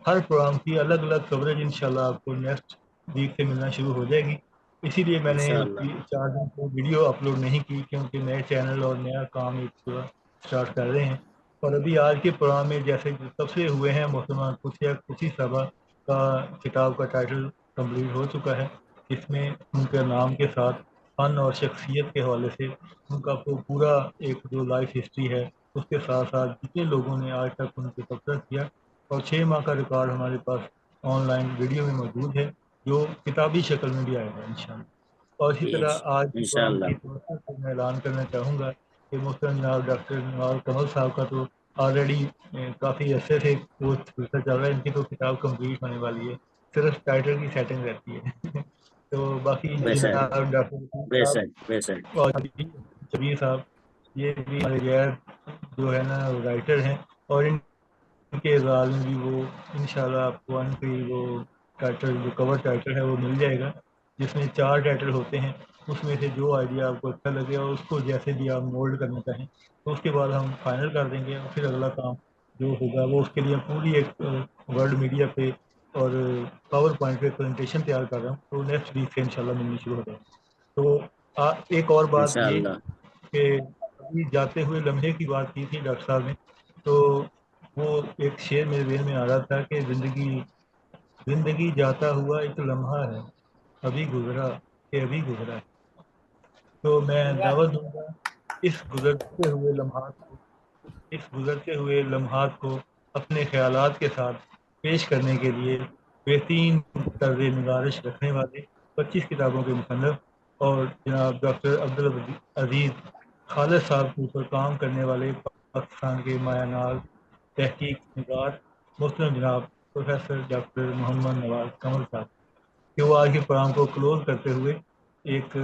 ہر پروگرام کی الگ الگ کوریج انشاءاللہ آپ کو نیکسٹ ویک سے ملنا شروع ہو جائے گی۔ اسی لیے میں نے انشاءاللہ 4 دن کو ویڈیو اپلوڈ نہیں کی، کیونکہ نئے چینل اور نیا کام ایک پورا اسٹارٹ کر رہے ہیں۔ اور ابھی آج کے پروگرام میں جیسے تبصرے ہوئے ہیں، محترمہ کسی صاحبہ کا کتاب کا ٹائٹل کمپلیٹ ہو چکا ہے، اس میں ان کے نام کے ساتھ فن اور شخصیت کے حوالے سے ان کا پورا ایک جو لائف ہسٹری ہے اس کے ساتھ ساتھ جتنے لوگوں نے آج تک ان کو تبصرہ کیا، اور 6 ماہ کا ریکارڈ ہمارے پاس آن لائن ویڈیو میں موجود ہے جو کتابی شکل میں بھی آئے گا انشاءاللہ۔ اور اسی طرح آج کے پروگرام انشاءاللہ کی توسط سے میں اعلان کرنا چاہوں گا کہ محترم جناب ڈاکٹر نواب کمل صاحب کا تو آلریڈی کافی عرصے سے وہ سلسلہ چل رہا ہے، ان کی تو کتاب کمپلیٹ ہونے والی ہے، صرف ٹائٹل کی سیٹنگ رہتی ہے۔ تو باقی بے شک جناب ڈاکٹر بے صاحب شک بے شک اور شبیر صاحب، یہ بھی ہمارے غیر جو ہے نا رائٹر ہیں، اور ان کے اعزاز میں بھی وہ انشاءاللہ آپ کو ان کی وہ ٹائٹل جو کور ٹائٹل ہے وہ مل جائے گا، جس میں 4 ٹائٹل ہوتے ہیں، اس میں سے جو آئیڈیا آپ کو اچھا لگے اور اس کو جیسے بھی آپ مولڈ کرنا چاہیں تو اس کے بعد ہم فائنل کر دیں گے، اور پھر اگلا کام جو ہوگا وہ اس کے لیے پوری ایک ورلڈ میڈیا پہ اور پاور پوائنٹ پہ پریزنٹیشن تیار کر رہا ہوں، تو نیکسٹ ویک سے انشاءاللہ ملنی شروع ہو جائے گی۔ تو ایک اور بات یہ انشاءاللہ کہ ابھی جاتے ہوئے لمحے کی بات کی تھی ڈاکٹر صاحب نے، تو وہ ایک شعر میرے ذہن میں آ رہا تھا کہ زندگی جاتا ہوا ایک لمحہ ہے، ابھی گزرا کہ ابھی گزرا ہے۔ تو میں دعوت دوں گا اس گزرتے ہوئے لمحات کو اپنے خیالات کے ساتھ پیش کرنے کے لیے بہترین طرز نگارش رکھنے والے 25 کتابوں کے مصنف اور جناب ڈاکٹر عبدالعزیز خالد صاحب کے اوپر کام کرنے والے پاکستان کے مایہ ناز تحقیق نگار محترم جناب پروفیسر ڈاکٹر محمد نواز کمل صاحب، کہ وہ آج کے پروگرام کو کلوز کرتے ہوئے ایک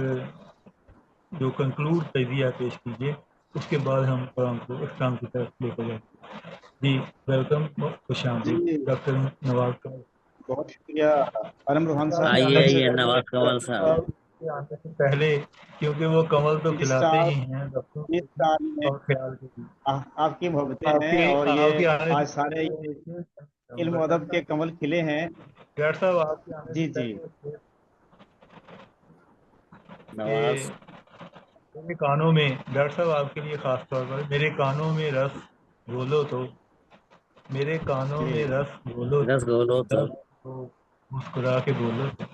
جو کنکلوڈ تجزیہ پیش کیجیے، اس کے بعد ہم پروگرام کو اختتام کی طرف لے کر جائیں۔ جی ویلکم، خوش آمدید جی ڈاکٹر نواز کمل۔ بہت شکریہ عالم روحان صاحب۔ آئیے نواز کمل صاحب۔ آنے سے پہلے کیونکہ وہ کمل تو کھلاتے ہی ہیں ڈاکٹروں اس سال میں اور خیال کے بھی۔ آپ کی محبتیں ہیں اور یہ آنے آج سے سارے علم و ادب کے کمل کھلے ہیں۔ ڈاکٹر صاحب آپ کے آنے جی سے جی پہلے نواز میرے کانوں میں، ڈاکٹر صاحب آپ کے لیے خاص طور پر، میرے کانوں میں رس گھولو تو، میرے کانوں جی میں رس گھولو دس گولو تو تو مسکرا کے بولو تو۔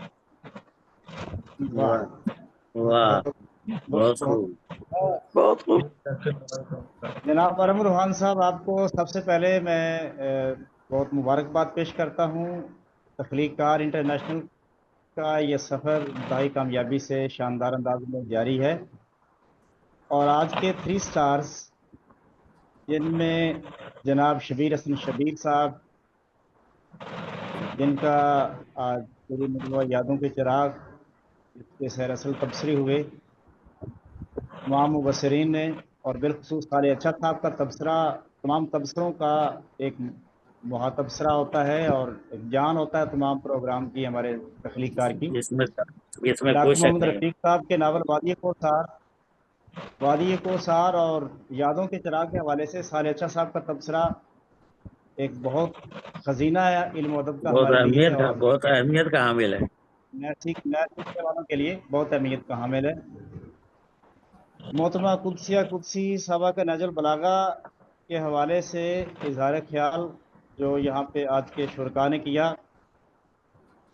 واہ واہ، بہت بہت بہت خوب۔ بہت خوب۔ جناب عالم روحان صاحب، آپ کو سب سے پہلے میں بہت مبارکباد پیش کرتا ہوں۔ تخلیق کار انٹرنیشنل کا یہ سفر انتہائی کامیابی سے شاندار انداز میں جاری ہے، اور آج کے 3 سٹارز جن میں جناب شبیر حسن شبیر صاحب، جن کا آج پوری مجموعہ یادوں کے چراغ اس کے سیر اصل تبصرے ہوئے، تمام مبصرین نے، اور بالخصوص خالد اچھا صاحب کا تبصرہ تمام تبصروں کا ایک محتبصرہ ہوتا ہے اور ایک جان ہوتا ہے تمام پروگرام کی، ہمارے تخلیق کار کی۔ اس میں کوئی ڈاکٹر شک محمد نہیں۔ رفیق صاحب کے ناول وادی کوثر اور یادوں کے چراغ کے حوالے سے خالد اچھا صاحب کا تبصرہ ایک بہت خزینہ ہے علم و ادب کا ہمارے لیے، اور بہت اہمیت کا حامل ہے۔ نیا سیکھنے والوں کے لیے بہت اہمیت کا حامل ہے۔ محترمہ قدسی صاحبہ کا نہج البلاغہ کے حوالے سے اظہار خیال جو یہاں پہ آج کے شرکا نے کیا،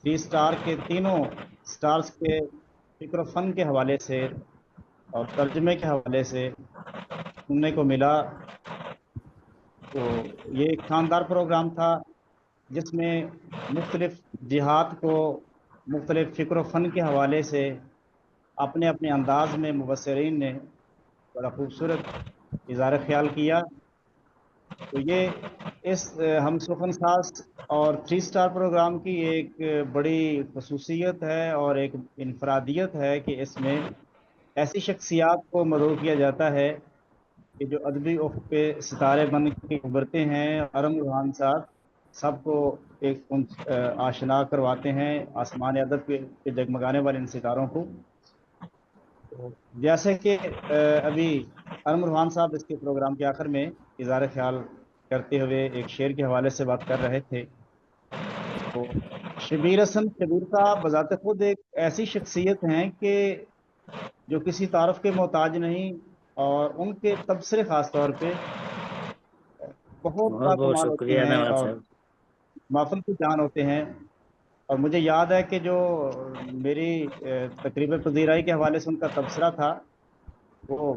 3 سٹار کے تینوں سٹارز کے فکر و فن کے حوالے سے اور ترجمے کے حوالے سے سننے کو ملا، تو یہ ایک شاندار پروگرام تھا جس میں مختلف جہات کو مختلف فکر و فن کے حوالے سے اپنے اپنے انداز میں مبصرین نے بڑا خوبصورت اظہار خیال کیا۔ تو یہ اس ہم سخن ساز اور 3 سٹار پروگرام کی ایک بڑی خصوصیت ہے اور ایک انفرادیت ہے کہ اس میں ایسی شخصیات کو مدعو کیا جاتا ہے کہ جو ادبی افق پہ ستارے بن کے ابھرتے ہیں۔ عالم روحان صاحب سب کو ایک آشنا کرواتے ہیں آسمان ادب کے جگمگانے والے ان ستاروں کو۔ جیسے کہ ابھی عالم روحان صاحب اس کے پروگرام کے آخر میں اظہار خیال کرتے ہوئے ایک شعر کے حوالے سے بات کر رہے تھے، تو شبیر حسن شبیر صاحب بذات خود ایک ایسی شخصیت ہیں کہ جو کسی تعارف کے محتاج نہیں، اور ان کے تبصرے خاص طور پہ بہت بہت بہت کمال ہوتے شکریہ ہیں نواز اور صاحب۔ محفل کی جان ہوتے ہیں۔ اور مجھے یاد ہے کہ جو میری تقریب پذیرائی کے حوالے سے ان کا تبصرہ تھا، وہ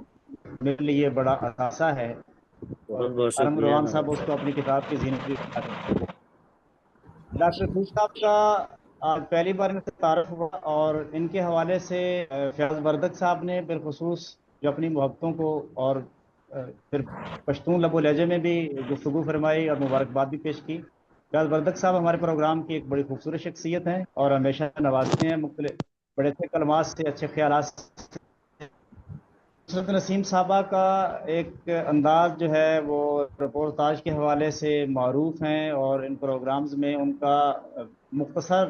میرے لیے بڑا اثاثہ ہے، اور بہت بہت عالم شکریہ روحان صاحب نواز اس کو صاحب۔ اپنی کتاب کی زینت بھی بنا رہے ہیں۔ ڈاکٹر خوش صاحب کا پہلی بار ان سے تعارف ہوا، اور ان کے حوالے سے فیاض بردک صاحب نے بالخصوص جو اپنی محبتوں کو اور پھر پشتون لب و لہجے میں بھی گفتگو فرمائی اور مبارکباد بھی پیش کی۔ فیاض بردک صاحب ہمارے پروگرام کی ایک بڑی خوبصورت شخصیت ہیں اور ہمیشہ نوازتے ہیں مختلف بڑے اچھے کلمات سے، اچھے خیالات سے۔ نصرت نسیم صاحبہ کا ایک انداز جو ہے وہ رپورتاج کے حوالے سے معروف ہیں، اور ان پروگرامز میں ان کا مختصر